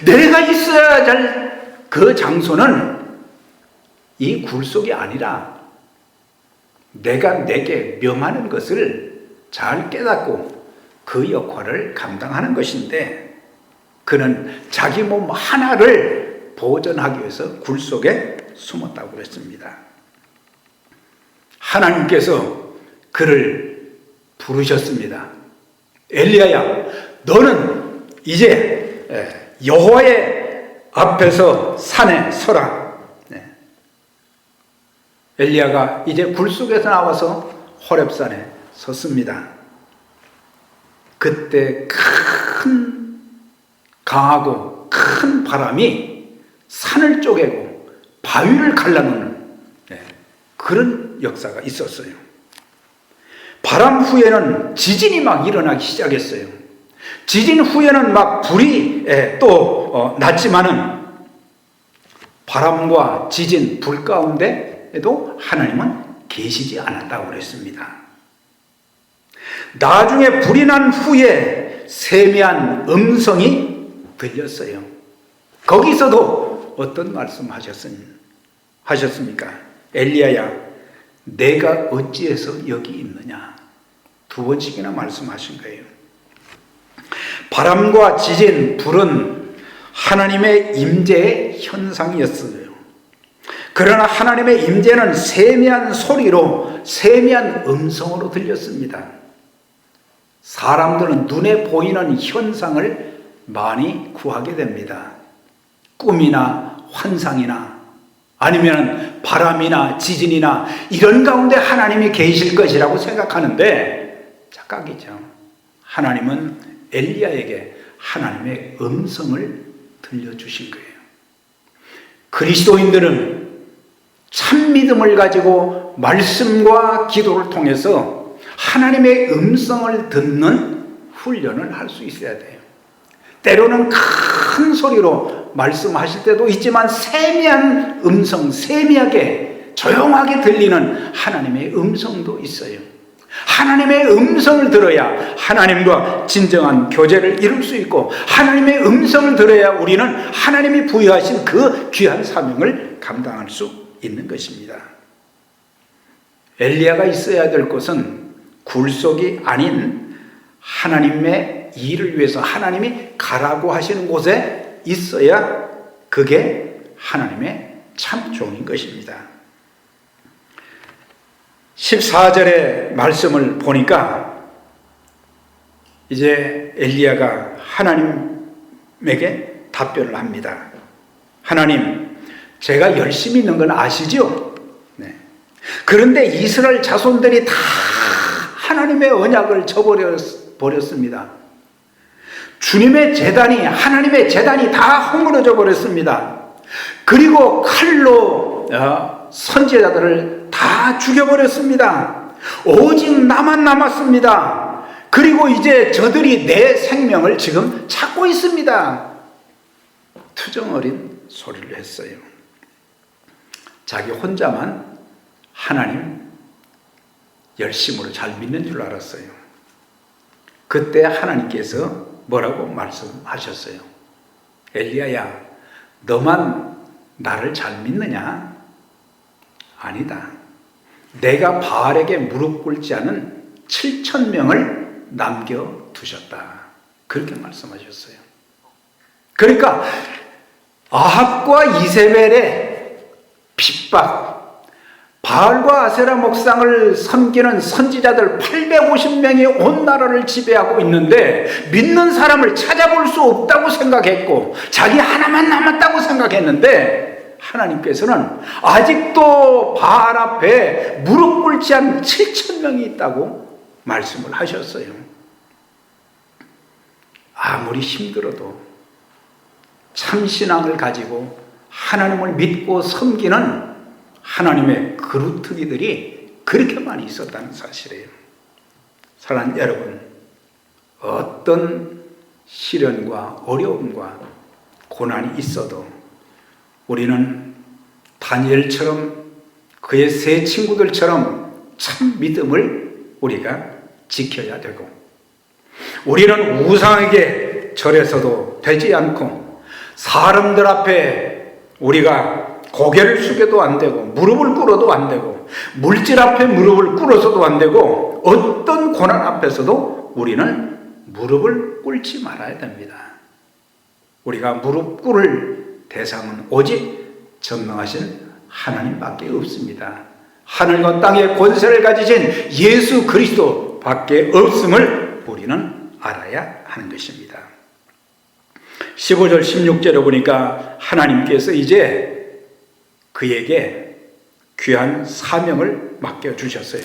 내가 있어야 할 그 장소는 이 굴 속이 아니라 내가 내게 명하는 것을 잘 깨닫고 그 역할을 감당하는 것인데 그는 자기 몸 하나를 보존하기 위해서 굴 속에 숨었다고 그랬습니다. 하나님께서 그를 부르셨습니다. 엘리야야, 너는 이제 여호와의 앞에서 산에 서라. 엘리야가 이제 굴 속에서 나와서 호렙산에 섰습니다. 그때 강하고 큰 바람이 산을 쪼개고 바위를 갈라놓는 그런 역사가 있었어요. 바람 후에는 지진이 막 일어나기 시작했어요. 지진 후에는 막 불이 또 났지만은 바람과 지진, 불 가운데에도 하나님은 계시지 않았다고 그랬습니다. 나중에 불이 난 후에 세미한 음성이 들렸어요. 거기서도 어떤 말씀 하셨습니까? 엘리야야, 내가 어찌해서 여기 있느냐? 2번씩이나 말씀하신 거예요. 바람과 지진, 불은 하나님의 임재의 현상이었어요. 그러나 하나님의 임재는 세미한 소리로, 세미한 음성으로 들렸습니다. 사람들은 눈에 보이는 현상을 많이 구하게 됩니다. 꿈이나 환상이나 아니면 바람이나 지진이나 이런 가운데 하나님이 계실 것이라고 생각하는데 착각이죠. 하나님은 엘리야에게 하나님의 음성을 들려주신 거예요. 그리스도인들은 참 믿음을 가지고 말씀과 기도를 통해서 하나님의 음성을 듣는 훈련을 할 수 있어야 돼요. 때로는 큰 소리로 말씀하실 때도 있지만 세미한 음성, 세미하게 조용하게 들리는 하나님의 음성도 있어요. 하나님의 음성을 들어야 하나님과 진정한 교제를 이룰 수 있고 하나님의 음성을 들어야 우리는 하나님이 부여하신 그 귀한 사명을 감당할 수 있는 것입니다. 엘리야가 있어야 될 곳은 굴속이 아닌 하나님의 일을 위해서 하나님이 가라고 하시는 곳에 있어야 그게 하나님의 참 종인 것입니다. 14절의 말씀을 보니까 이제 엘리야가 하나님에게 답변을 합니다. 하나님, 제가 열심히 있는 건 아시죠? 네. 그런데 이스라엘 자손들이 다 하나님의 언약을 저버렸습니다. 주님의 제단이, 하나님의 제단이 다 허물어져 버렸습니다. 그리고 칼로 선지자들을 다 죽여버렸습니다. 오직 나만 남았습니다. 그리고 이제 저들이 내 생명을 지금 찾고 있습니다. 투정어린 소리를 했어요. 자기 혼자만 하나님 열심으로 잘 믿는 줄 알았어요. 그때 하나님께서 뭐라고 말씀하셨어요? 엘리야야, 너만 나를 잘 믿느냐? 아니다. 내가 바알에게 무릎 꿇지 않은 7,000명을 남겨두셨다. 그렇게 말씀하셨어요. 그러니까 아합과 이세벨의 핍박, 바알과 아세라 목상을 섬기는 선지자들 850명이 온 나라를 지배하고 있는데 믿는 사람을 찾아볼 수 없다고 생각했고 자기 하나만 남았다고 생각했는데 하나님께서는 아직도 바알 앞에 무릎 꿇지 않은 7,000명이 있다고 말씀을 하셨어요. 아무리 힘들어도 참신앙을 가지고 하나님을 믿고 섬기는 하나님의 그루터기들이 그렇게 많이 있었다는 사실이에요. 사랑하는 여러분, 어떤 시련과 어려움과 고난이 있어도 우리는 다니엘처럼 그의 세 친구들처럼 참 믿음을 우리가 지켜야 되고, 우리는 우상에게 절해서도 되지 않고 사람들 앞에 우리가 고개를 숙여도 안 되고 무릎을 꿇어도 안 되고 물질 앞에 무릎을 꿇어서도 안 되고 어떤 고난 앞에서도 우리는 무릎을 꿇지 말아야 됩니다. 우리가 무릎 꿇을 대상은 오직 전능하신 하나님밖에 없습니다. 하늘과 땅의 권세를 가지신 예수 그리스도 밖에 없음을 우리는 알아야 하는 것입니다. 15절 16절에 보니까 하나님께서 이제 그에게 귀한 사명을 맡겨주셨어요.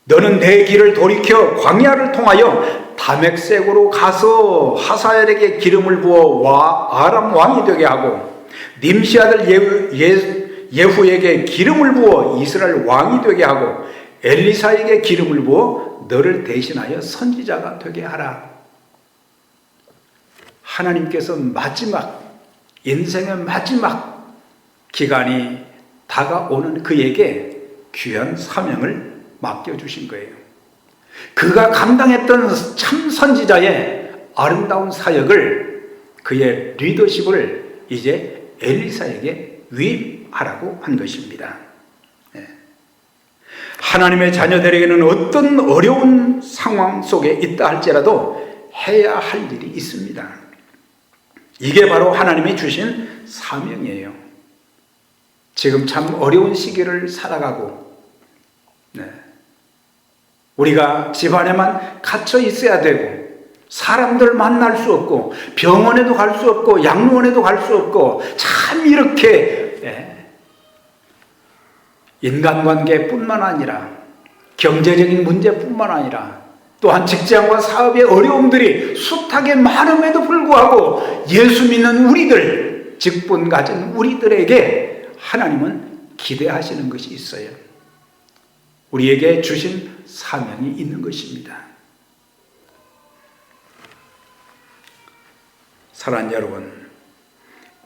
너는 내 길을 돌이켜 광야를 통하여 다맥색으로 가서 하사엘에게 기름을 부어 아람 왕이 되게 하고 님시 아들 예후에게 기름을 부어 이스라엘 왕이 되게 하고 엘리사에게 기름을 부어 너를 대신하여 선지자가 되게 하라. 하나님께서 인생의 마지막 기간이 다가오는 그에게 귀한 사명을 맡겨주신 거예요. 그가 감당했던 참 선지자의 아름다운 사역을, 그의 리더십을 이제 엘리사에게 위임하라고 한 것입니다. 하나님의 자녀들에게는 어떤 어려운 상황 속에 있다 할지라도 해야 할 일이 있습니다. 이게 바로 하나님이 주신 사명이에요. 지금 참 어려운 시기를 살아가고, 우리가 집안에만 갇혀 있어야 되고, 사람들 만날 수 없고, 병원에도 갈 수 없고, 양로원에도 갈 수 없고, 참 이렇게 인간관계뿐만 아니라 경제적인 문제뿐만 아니라 또한 직장과 사업의 어려움들이 숱하게 많음에도 불구하고 예수 믿는 우리들, 직분 가진 우리들에게 하나님은 기대하시는 것이 있어요. 우리에게 주신 사명이 있는 것입니다. 사랑하는 여러분,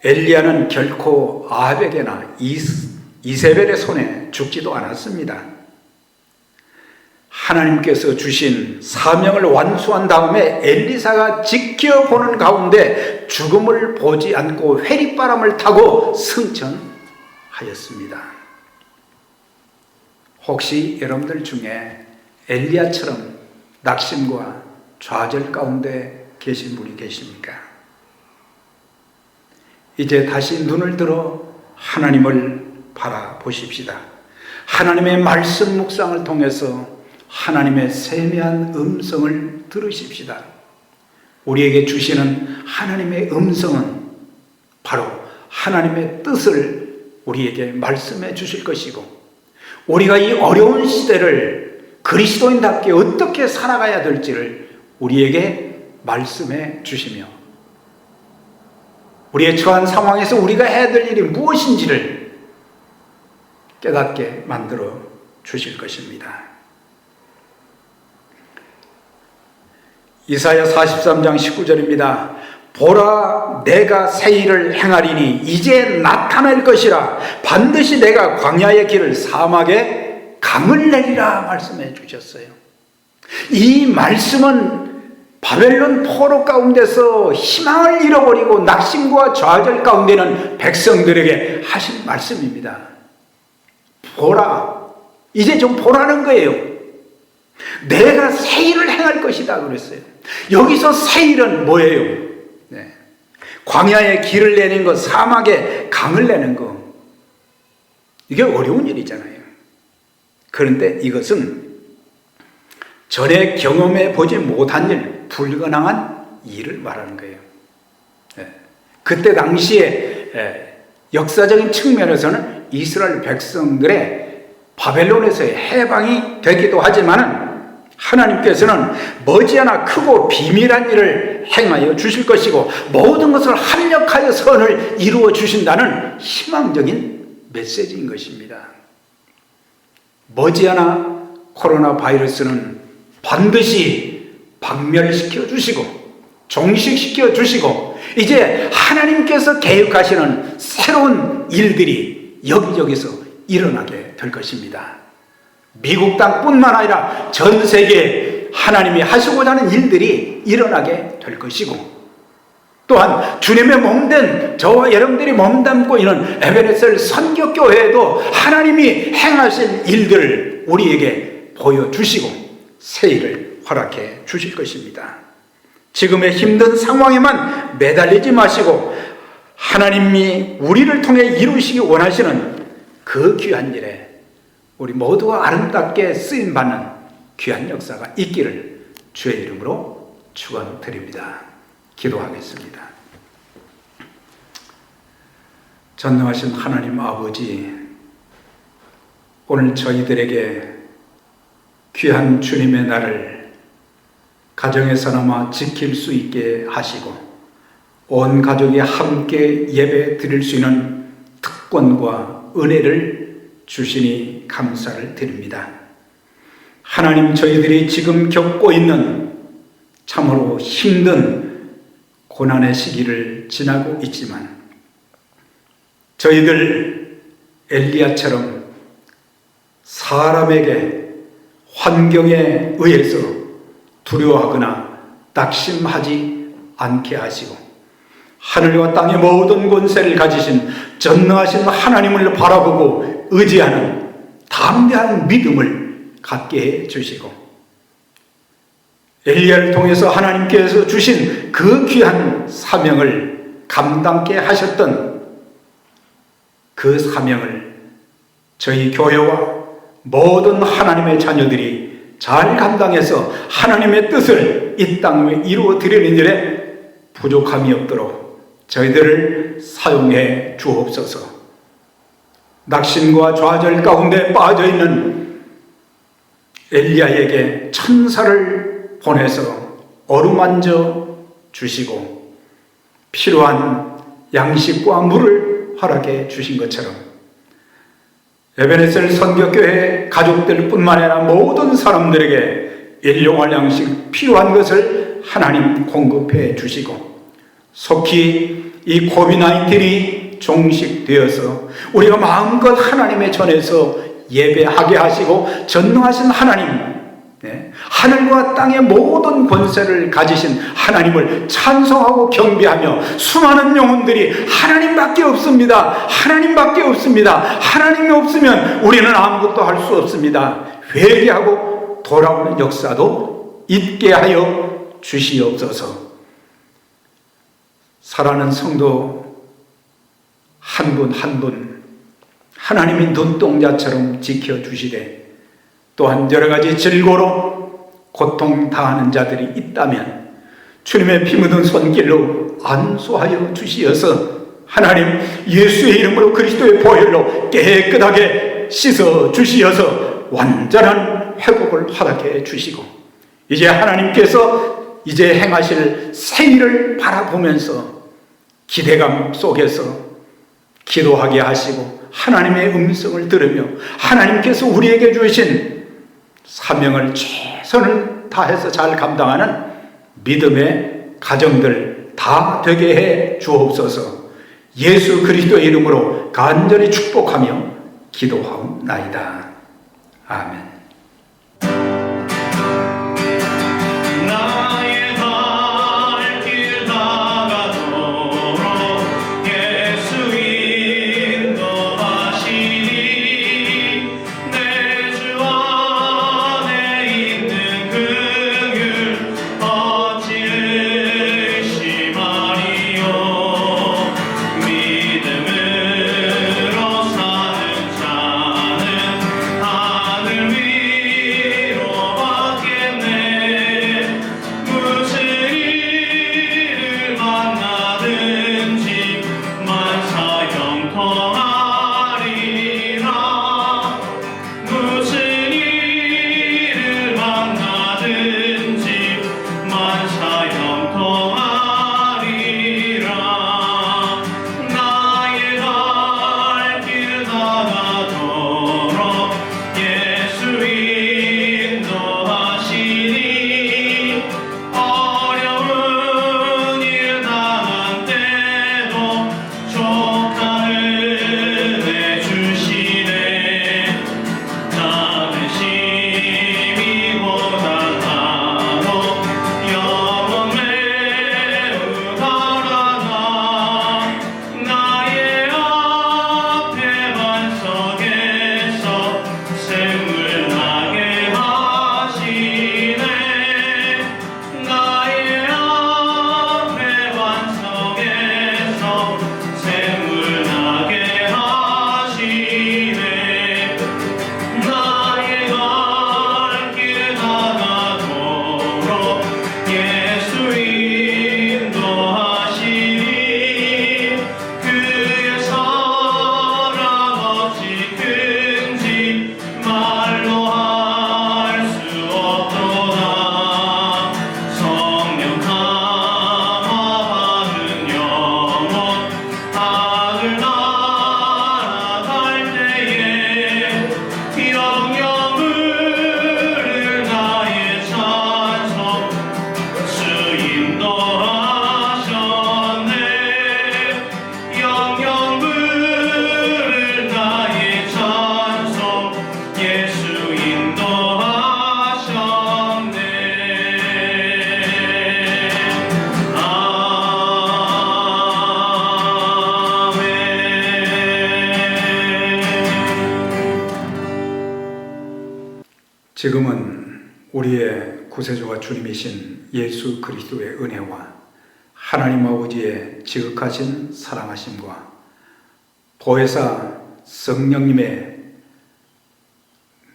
엘리야는 결코 아합에게나 이세벨의 손에 죽지도 않았습니다. 하나님께서 주신 사명을 완수한 다음에 엘리사가 지켜보는 가운데 죽음을 보지 않고 회리바람을 타고 승천하였습니다. 혹시 여러분들 중에 엘리야처럼 낙심과 좌절 가운데 계신 분이 계십니까? 이제 다시 눈을 들어 하나님을 바라보십시다. 하나님의 말씀 묵상을 통해서 하나님의 세미한 음성을 들으십시다. 우리에게 주시는 하나님의 음성은 바로 하나님의 뜻을 우리에게 말씀해 주실 것이고, 우리가 이 어려운 시대를 그리스도인답게 어떻게 살아가야 될지를 우리에게 말씀해 주시며, 우리의 처한 상황에서 우리가 해야 될 일이 무엇인지를 깨닫게 만들어 주실 것입니다. 이사야 43장 19절입니다. 보라, 내가 새 일을 행하리니 이제 나타날 것이라. 반드시 내가 광야의 길을 사막에 강을 내리라 말씀해 주셨어요. 이 말씀은 바벨론 포로 가운데서 희망을 잃어버리고 낙심과 좌절 가운데는 백성들에게 하신 말씀입니다. 보라, 이제 좀 보라는 거예요. 내가 새 일을 행할 것이다 그랬어요. 여기서 새 일은 뭐예요? 광야에 길을 내는 것, 사막에 강을 내는 것, 이게 어려운 일이잖아요. 그런데 이것은 전에 경험해 보지 못한 일, 불가능한 일을 말하는 거예요. 그때 당시에 역사적인 측면에서는 이스라엘 백성들의 바벨론에서의 해방이 되기도 하지만, 하나님께서는 머지않아 크고 비밀한 일을 행하여 주실 것이고 모든 것을 합력하여 선을 이루어 주신다는 희망적인 메시지인 것입니다. 머지않아 코로나 바이러스는 반드시 박멸시켜 주시고 종식시켜 주시고, 이제 하나님께서 계획하시는 새로운 일들이 여기저기서 일어나게 될 것입니다. 미국 땅뿐만 아니라 전 세계에 하나님이 하시고자 하는 일들이 일어나게 될 것이고, 또한 주님의 몸된 저와 여러분들이 몸담고 있는 에베네셀 선교교회에도 하나님이 행하실 일들을 우리에게 보여주시고 새 일을 허락해 주실 것입니다. 지금의 힘든 상황에만 매달리지 마시고 하나님이 우리를 통해 이루시기 원하시는 그 귀한 일에 우리 모두가 아름답게 쓰임받는 귀한 역사가 있기를 주의 이름으로 축원드립니다. 기도하겠습니다. 전능하신 하나님 아버지, 오늘 저희들에게 귀한 주님의 날을 가정에서나마 지킬 수 있게 하시고 온 가족이 함께 예배 드릴 수 있는 특권과 은혜를 주시니 감사를 드립니다. 하나님, 저희들이 지금 겪고 있는 참으로 힘든 고난의 시기를 지나고 있지만, 저희들 엘리야처럼 사람에게 환경에 의해서 두려워하거나 낙심하지 않게 하시고 하늘과 땅의 모든 권세를 가지신 전능하신 하나님을 바라보고 의지하는 담대한 믿음을 갖게 해 주시고, 엘리야를 통해서 하나님께서 주신 그 귀한 사명을 감당케 하셨던 그 사명을 저희 교회와 모든 하나님의 자녀들이 잘 감당해서 하나님의 뜻을 이 땅에 이루어 드리는 일에 부족함이 없도록 저희들을 사용해 주옵소서. 낙심과 좌절 가운데 빠져있는 엘리야에게 천사를 보내서 어루만져 주시고 필요한 양식과 물을 허락해 주신 것처럼 에베네셀 선교교회 가족들 뿐만 아니라 모든 사람들에게 일용할 양식 필요한 것을 하나님 공급해 주시고, 속히 이 코비드-19이 종식되어서 우리가 마음껏 하나님의 전에서 예배하게 하시고 전능하신 하나님, 하늘과 땅의 모든 권세를 가지신 하나님을 찬송하고 경배하며 수많은 영혼들이 하나님밖에 없습니다. 하나님밖에 없습니다. 하나님이 없으면 우리는 아무것도 할 수 없습니다. 회개하고 돌아오는 역사도 있게 하여 주시옵소서. 사랑하는 성도 한 분 한 분 하나님이 눈동자처럼 지켜주시되 또한 여러 가지 질고로 고통당하는 자들이 있다면 주님의 피 묻은 손길로 안수하여 주시어서 하나님 예수의 이름으로 그리스도의 보혈로 깨끗하게 씻어 주시어서 완전한 회복을 허락해 주시고 이제 하나님께서 이제 행하실 새 일을 바라보면서 기대감 속에서 기도하게 하시고 하나님의 음성을 들으며 하나님께서 우리에게 주신 사명을 최선을 다해서 잘 감당하는 믿음의 가정들 다 되게 해 주옵소서. 예수 그리스도의 이름으로 간절히 축복하며 기도하옵나이다. 아멘. 지금은 우리의 구세주와 주님이신 예수 그리스도의 은혜와 하나님 아버지의 지극하신 사랑하심과 보혜사 성령님의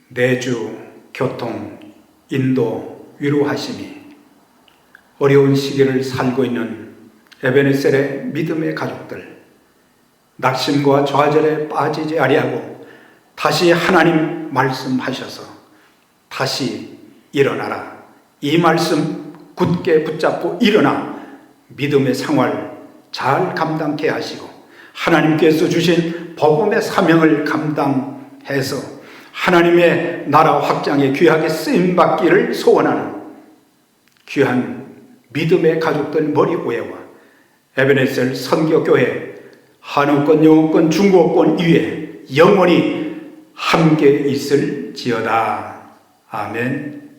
내주, 교통, 인도, 위로하심이 어려운 시기를 살고 있는 에베네셀의 믿음의 가족들, 낙심과 좌절에 빠지지 아니하고 다시 하나님 말씀하셔서 다시 일어나라. 이 말씀 굳게 붙잡고 일어나 믿음의 생활 잘 감당케 하시고 하나님께서 주신 복음의 사명을 감당해서 하나님의 나라 확장에 귀하게 쓰임받기를 소원하는 귀한 믿음의 가족들 머리고에와 에베네셀 선교교회 한국권, 영어권, 중국권 이외에 영원히 함께 있을지어다. 아멘.